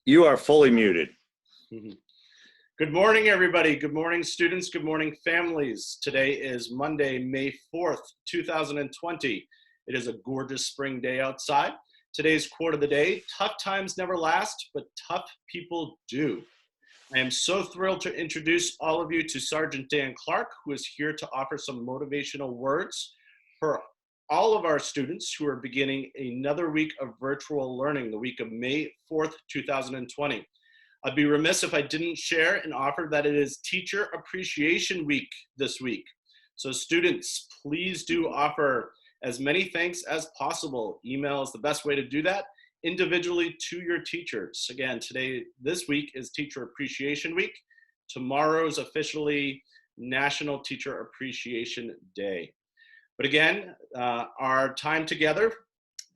You are fully muted. Good morning, everybody. Good morning, students. Good morning, families. Today is Monday, May 4th, 2020. It is a gorgeous spring day outside. Today's quote of the day: tough times never last, but tough people do. I am so thrilled to introduce all of you to Sgt Dan Clarke, who is here to offer some motivational words for all of our students who are beginning another week of virtual learning, the week of May 4th, 2020. I'd be remiss if I didn't share and offer that it is Teacher Appreciation Week this week. So students, please do offer as many thanks as possible. Email is the best way to do that, individually to your teachers. Again, this week is Teacher Appreciation Week. Tomorrow is officially National Teacher Appreciation Day. But again, our time together,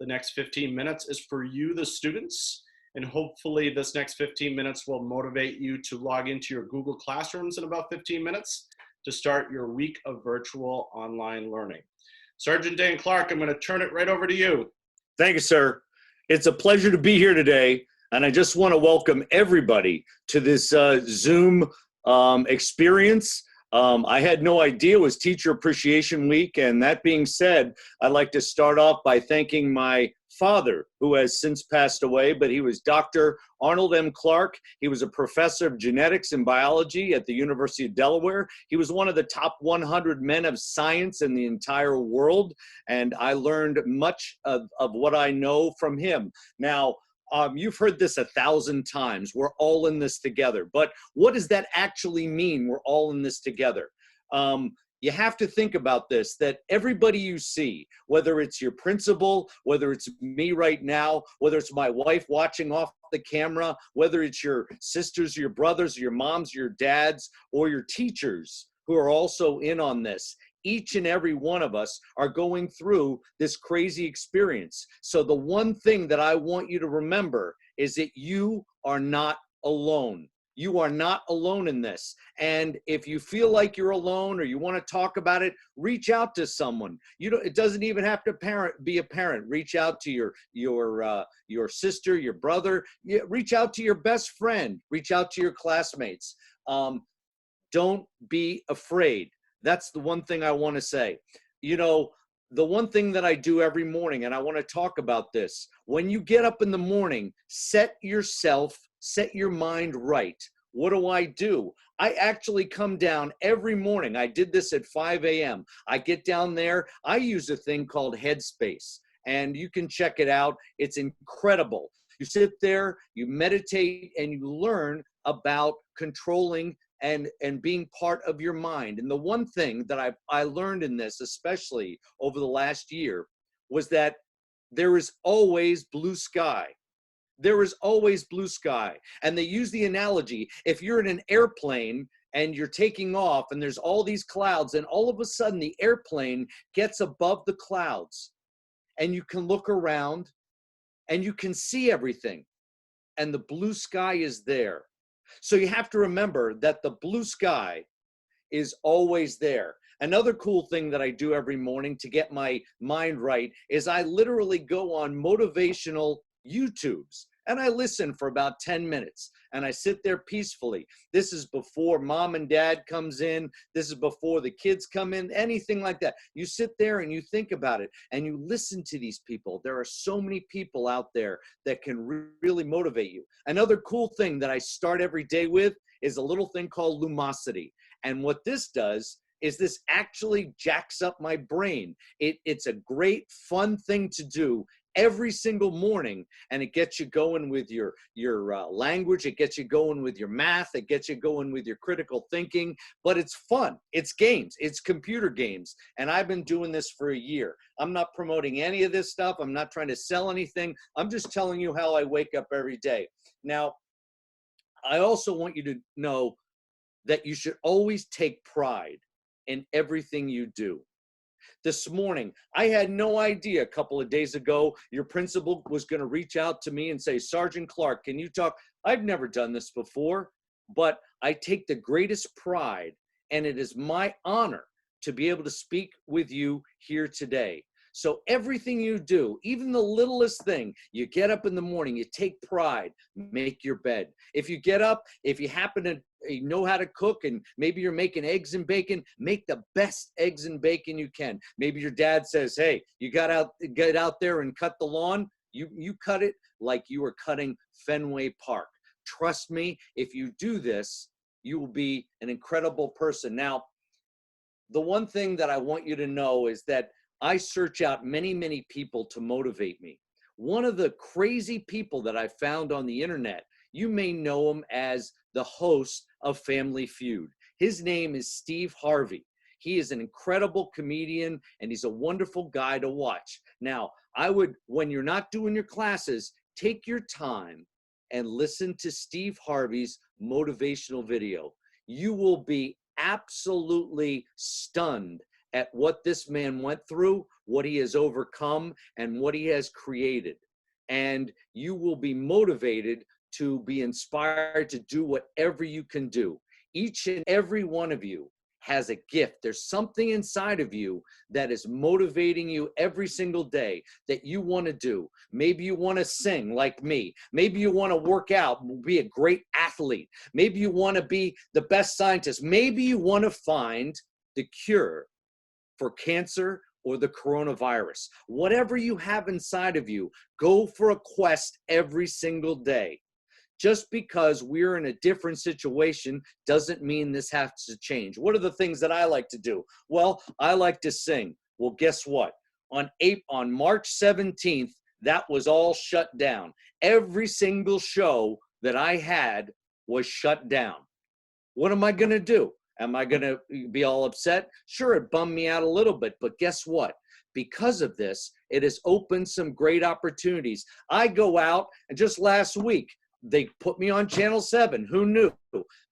the next 15 minutes, is for you, the students. And hopefully this next 15 minutes will motivate you to log into your Google Classrooms in about 15 minutes to start your week of virtual online learning. Sgt Dan Clarke, I'm going to turn it right over to you. Thank you, sir. It's a pleasure to be here today, and I just want to welcome everybody to this Zoom experience. I had no idea it was Teacher Appreciation Week, and that being said, I'd like to start off by thanking my father, who has since passed away, but he was Dr. Arnold M. Clarke. He was a professor of genetics and biology at the University of Delaware. He was one of the top 100 men of science in the entire world, and I learned much of what I know from him. Now, you've heard this 1,000 times. We're all in this together. But what does that actually mean, we're all in this together? You have to think about this, that everybody you see, whether it's your principal, whether it's me right now, whether it's my wife watching off the camera, whether it's your sisters, your brothers, your moms, your dads, or your teachers who are also in on this, each and every one of us are going through this crazy experience. So the one thing that I want you to remember is that you are not alone. You are not alone in this. And if you feel like you're alone or you want to talk about it, reach out to someone. It doesn't even have to be a parent. Reach out to your sister, your brother. Reach out to your best friend. Reach out to your classmates. Don't be afraid. That's the one thing I want to say. The one thing that I do every morning, and I want to talk about this, when you get up in the morning, set your mind right. What do? I actually come down every morning. I did this at 5 a.m. I get down there. I use a thing called Headspace, and you can check it out. It's incredible. You sit there, you meditate, and you learn about controlling and being part of your mind. And the one thing that I learned in this, especially over the last year, was that there is always blue sky. There is always blue sky. And they use the analogy, if you're in an airplane and you're taking off and there's all these clouds, and all of a sudden the airplane gets above the clouds and you can look around and you can see everything and the blue sky is there. So you have to remember that the blue sky is always there. Another cool thing that I do every morning to get my mind right is I literally go on motivational YouTubes and I listen for about 10 minutes and I sit there peacefully. This is before mom and dad comes in. This is before the kids come in, anything like that. You sit there and you think about it and you listen to these people. There are so many people out there that can really motivate you. Another cool thing that I start every day with is a little thing called Lumosity. And what this does is this actually jacks up my brain. It's a great, fun thing to do every single morning, and it gets you going with your language, it gets you going with your math, it gets you going with your critical thinking, but it's fun. It's games. It's computer games, and I've been doing this for a year. I'm not promoting any of this stuff. I'm not trying to sell anything. I'm just telling you how I wake up every day. Now, I also want you to know that you should always take pride in everything you do. This morning, I had no idea a couple of days ago your principal was going to reach out to me and say, Sgt. Clarke, can you talk? I've never done this before, but I take the greatest pride, and it is my honor to be able to speak with you here today. So everything you do, even the littlest thing, you get up in the morning, you take pride, make your bed. If you get up, if you happen to know how to cook and maybe you're making eggs and bacon, make the best eggs and bacon you can. Maybe your dad says, hey, you get out there and cut the lawn. You cut it like you were cutting Fenway Park. Trust me, if you do this, you will be an incredible person. Now, the one thing that I want you to know is that I search out many, many people to motivate me. One of the crazy people that I found on the internet, you may know him as the host of Family Feud. His name is Steve Harvey. He is an incredible comedian and he's a wonderful guy to watch. Now, I would, when you're not doing your classes, take your time and listen to Steve Harvey's motivational video. You will be absolutely stunned at what this man went through, what he has overcome, and what he has created. And you will be motivated to be inspired to do whatever you can do. Each and every one of you has a gift. There's something inside of you that is motivating you every single day that you want to do. Maybe you want to sing like me. Maybe you want to work out, be a great athlete. Maybe you want to be the best scientist. Maybe you want to find the cure for cancer or the coronavirus. Whatever you have inside of you, go for a quest every single day. Just because we're in a different situation doesn't mean this has to change. What are the things that I like to do? Well, I like to sing. Well, guess what? On March 17th, that was all shut down. Every single show that I had was shut down. What am I going to do? Am I going to be all upset? Sure, it bummed me out a little bit, but guess what? Because of this, it has opened some great opportunities. I go out, and just last week, they put me on Channel 7. Who knew?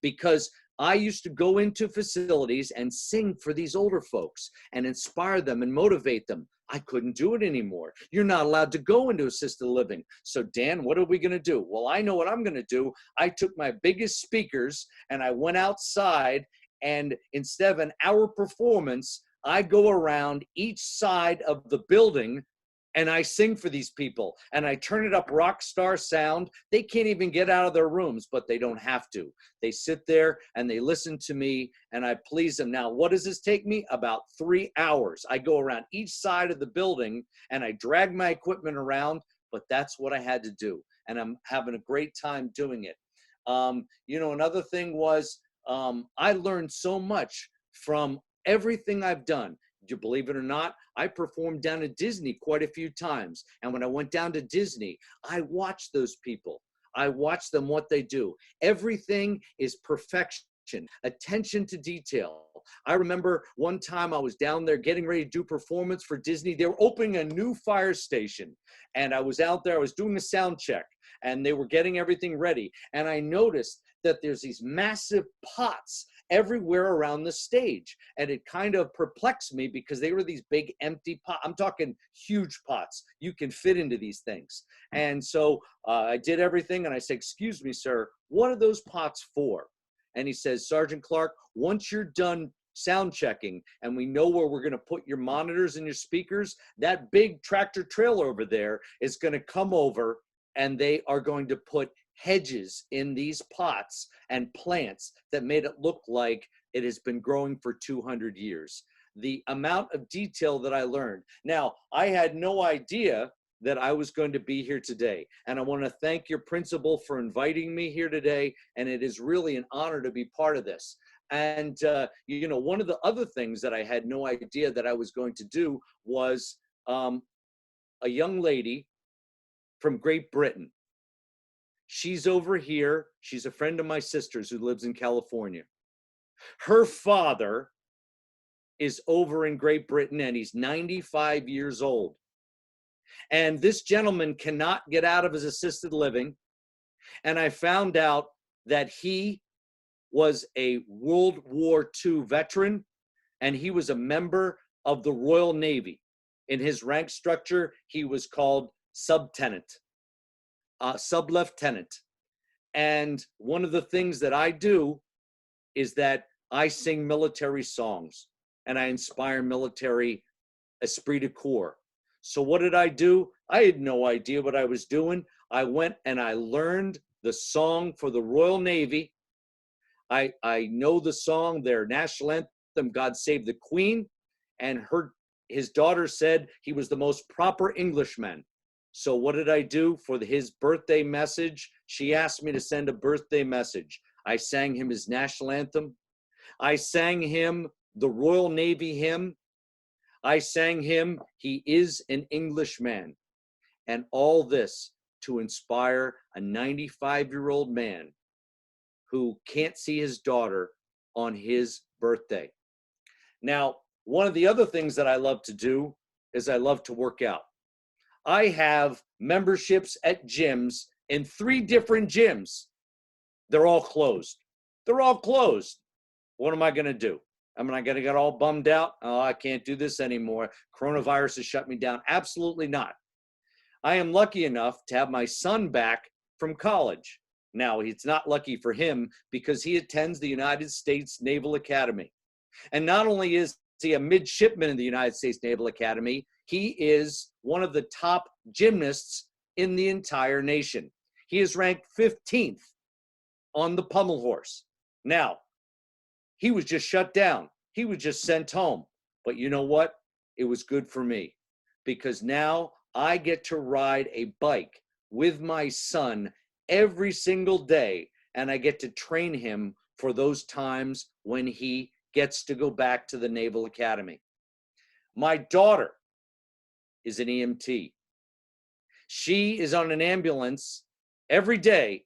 Because I used to go into facilities and sing for these older folks and inspire them and motivate them. I couldn't do it anymore. You're not allowed to go into assisted living. So, Dan, what are we going to do? Well, I know what I'm going to do. I took my biggest speakers and I went outside, and instead of an hour performance, I go around each side of the building and I sing for these people, and I turn it up rock star sound. They can't even get out of their rooms, but they don't have to. They sit there and they listen to me, and I please them. Now, what does this take me? About 3 hours. I go around each side of the building, and I drag my equipment around, but that's what I had to do, and I'm having a great time doing it. Another thing was I learned so much from everything I've done. You believe it or not, I performed down at Disney quite a few times. And when I went down to Disney, I watched those people. I watched them, what they do. Everything is perfection, attention to detail. I remember one time I was down there getting ready to do performance for Disney. They were opening a new fire station. And I was out there, I was doing a sound check, and they were getting everything ready. And I noticed that there's these massive pots everywhere around the stage. And it kind of perplexed me because they were these big empty pots. I'm talking huge pots. You can fit into these things. And so I did everything and I said, excuse me, sir, what are those pots for? And he says, Sergeant Clarke, once you're done sound checking and we know where we're going to put your monitors and your speakers, that big tractor trailer over there is going to come over and they are going to put hedges in these pots and plants that made it look like it has been growing for 200 years. The amount of detail that I learned. Now, I had no idea that I was going to be here today. And I want to thank your principal for inviting me here today. And it is really an honor to be part of this. And, one of the other things that I had no idea that I was going to do was a young lady from Great Britain. She's over here. She's a friend of my sister's who lives in California. Her father is over in Great Britain and he's 95 years old. And this gentleman cannot get out of his assisted living. And I found out that he was a World War II veteran and he was a member of the Royal Navy. In his rank structure, he was called sub-lieutenant. And one of the things that I do is that I sing military songs and I inspire military esprit de corps. So what did I do? I had no idea what I was doing. I went and I learned the song for the Royal Navy. I know the song, their national anthem, God Save the Queen, and his daughter said he was the most proper Englishman. So what did I do for his birthday message? She asked me to send a birthday message. I sang him his national anthem. I sang him the Royal Navy hymn. I sang him, He is an Englishman. And all this to inspire a 95-year-old man who can't see his daughter on his birthday. Now, one of the other things that I love to do is I love to work out. I have memberships at gyms in 3 different gyms. They're all closed. They're all closed. What am I going to do? Am I going to get all bummed out? Oh, I can't do this anymore. Coronavirus has shut me down. Absolutely not. I am lucky enough to have my son back from college. Now, it's not lucky for him because he attends the United States Naval Academy. And not only is he a midshipman in the United States Naval Academy, he is one of the top gymnasts in the entire nation. He is ranked 15th on the pommel horse. Now, he was just shut down. He was just sent home. But you know what? It was good for me because now I get to ride a bike with my son every single day, and I get to train him for those times when he gets to go back to the Naval Academy. My daughter is an EMT. She is on an ambulance every day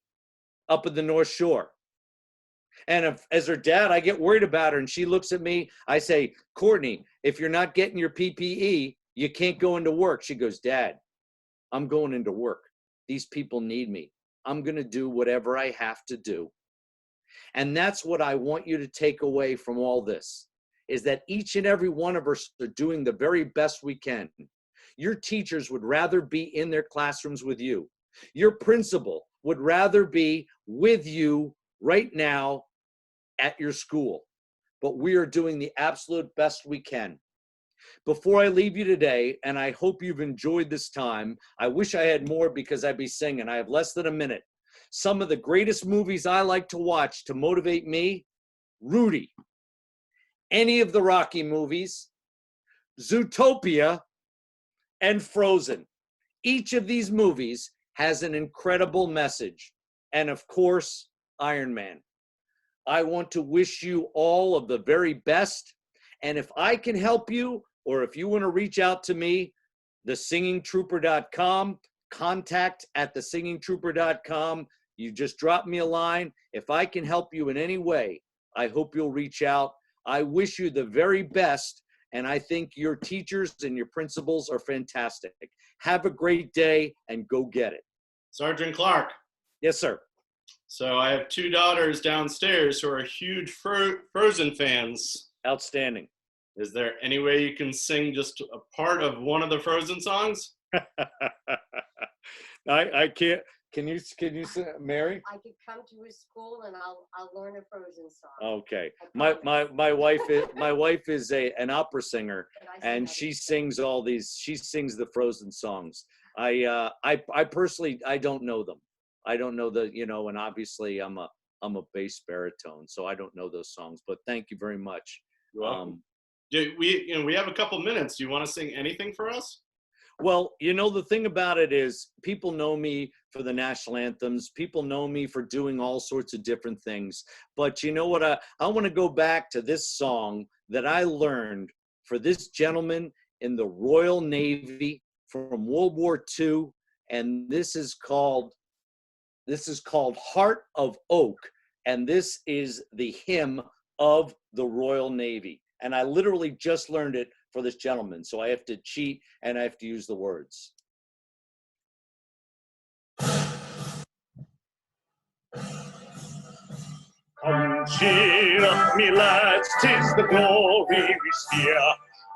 up at the North Shore. And as her dad, I get worried about her, and she looks at me. I say, Courtney, if you're not getting your PPE, you can't go into work. She goes, Dad, I'm going into work. These people need me. I'm going to do whatever I have to do. And that's what I want you to take away from all this, is that each and every one of us are doing the very best we can. Your teachers would rather be in their classrooms with you. Your principal would rather be with you right now at your school. But we are doing the absolute best we can. Before I leave you today, and I hope you've enjoyed this time, I wish I had more because I'd be singing. I have less than a minute. Some of the greatest movies I like to watch to motivate me, Rudy, any of the Rocky movies, Zootopia, and Frozen. Each of these movies has an incredible message. And of course, Iron Man. I want to wish you all of the very best. And if I can help you, or if you want to reach out to me, thesingingtrooper.com, contact@thesingingtrooper.com. You just drop me a line. If I can help you in any way, I hope you'll reach out. I wish you the very best, and I think your teachers and your principals are fantastic. Have a great day, and go get it. Sergeant Clarke. Yes, sir. So I have 2 daughters downstairs who are huge Frozen fans. Outstanding. Is there any way you can sing just a part of one of the Frozen songs? I can't. Can you sing, Mary? I could come to his school and I'll learn a Frozen song. Okay. My wife is an opera singer, and she sings the Frozen songs. I personally, I don't know them. I don't know and obviously I'm a bass baritone, so I don't know those songs, but thank you very much. You're welcome. We have a couple minutes. Do you want to sing anything for us? Well, the thing about it is people know me for the national anthems. People know me for doing all sorts of different things. But you know what? I want to go back to this song that I learned for this gentleman in the Royal Navy from World War II. And this is called Heart of Oak. And this is the hymn of the Royal Navy. And I literally just learned it for this gentleman. So I have to cheat and I have to use the words. Come cheer up, me lads, 'tis the glory we steer,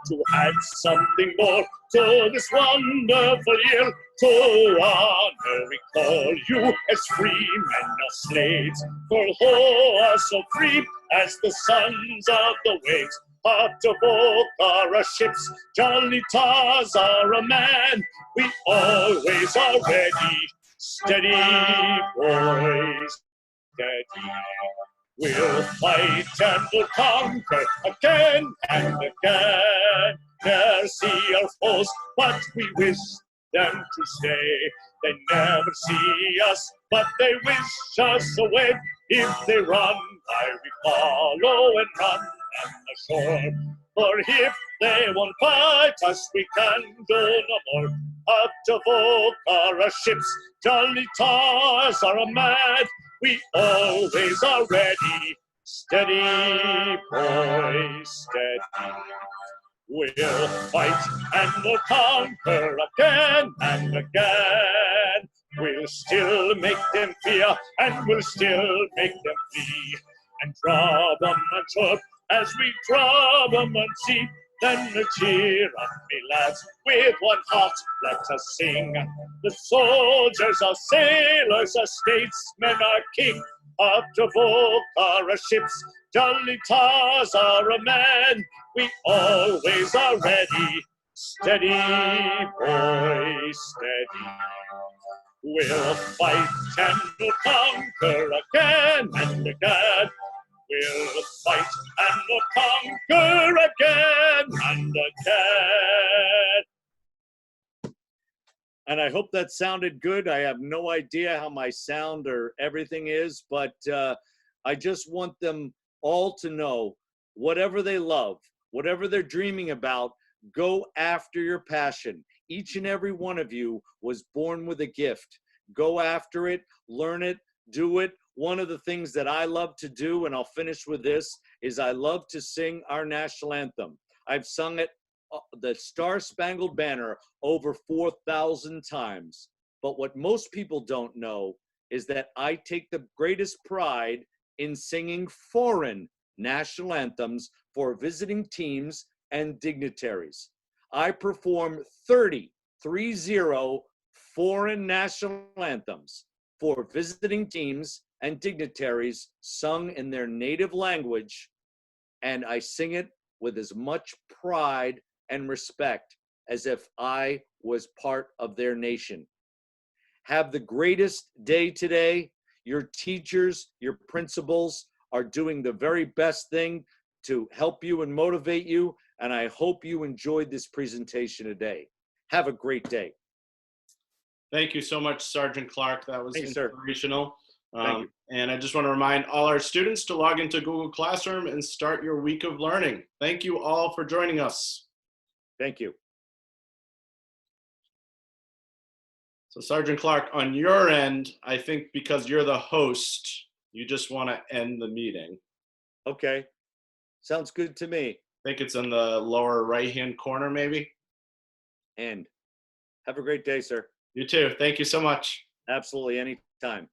to add something more to this wonderful year. To honor we call you as free men or slaves, for who are so free as the sons of the waves. Hot to folk are our ships, jolly tars are a man. We always are ready, steady boys, steady. We'll fight and we'll conquer again and again. Ne'er see our foes, but we wish them to stay. They never see us, but they wish us away. If they run, why we follow and run ashore. For if they won't fight us, we can do no more. Up to folk are our ships, jolly tars are a mad. We always are ready, steady boys, steady. We'll fight and we'll conquer again and again. We'll still make them fear and we'll still make them flee. And draw them and chirp as we draw them and see. Then cheer up, me lads, with one heart let us sing. The soldiers are sailors, our statesmen are king. Up to folk are our ships, jolly tars are a man. We always are ready, steady boys, steady. We'll fight and we'll conquer again and again. We'll fight and we'll conquer again and again. And I hope that sounded good. I have no idea how my sound or everything is, but I just want them all to know whatever they love, whatever they're dreaming about, go after your passion. Each and every one of you was born with a gift. Go after it, learn it, do it. One of the things that I love to do, and I'll finish with this, is I love to sing our national anthem. I've sung it, the Star-Spangled Banner, over 4,000 times. But what most people don't know is that I take the greatest pride in singing foreign national anthems for visiting teams and dignitaries. I perform 30 foreign national anthems for visiting teams and dignitaries sung in their native language, and I sing it with as much pride and respect as if I was part of their nation. Have the greatest day today. Your teachers, your principals are doing the very best thing to help you and motivate you, and I hope you enjoyed this presentation today. Have a great day. Thank you so much, Sergeant Clarke. That was Thanks, sir. inspirational. Thank you. And I just want to remind all our students to log into Google Classroom and start your week of learning. Thank you all for joining us. Thank you. So Sergeant Clarke, on your end, I think because you're the host, you just want to end the meeting. Okay. Sounds good to me. I think it's in the lower right-hand corner, maybe. And have a great day, sir. You too. Thank you so much. Absolutely, anytime.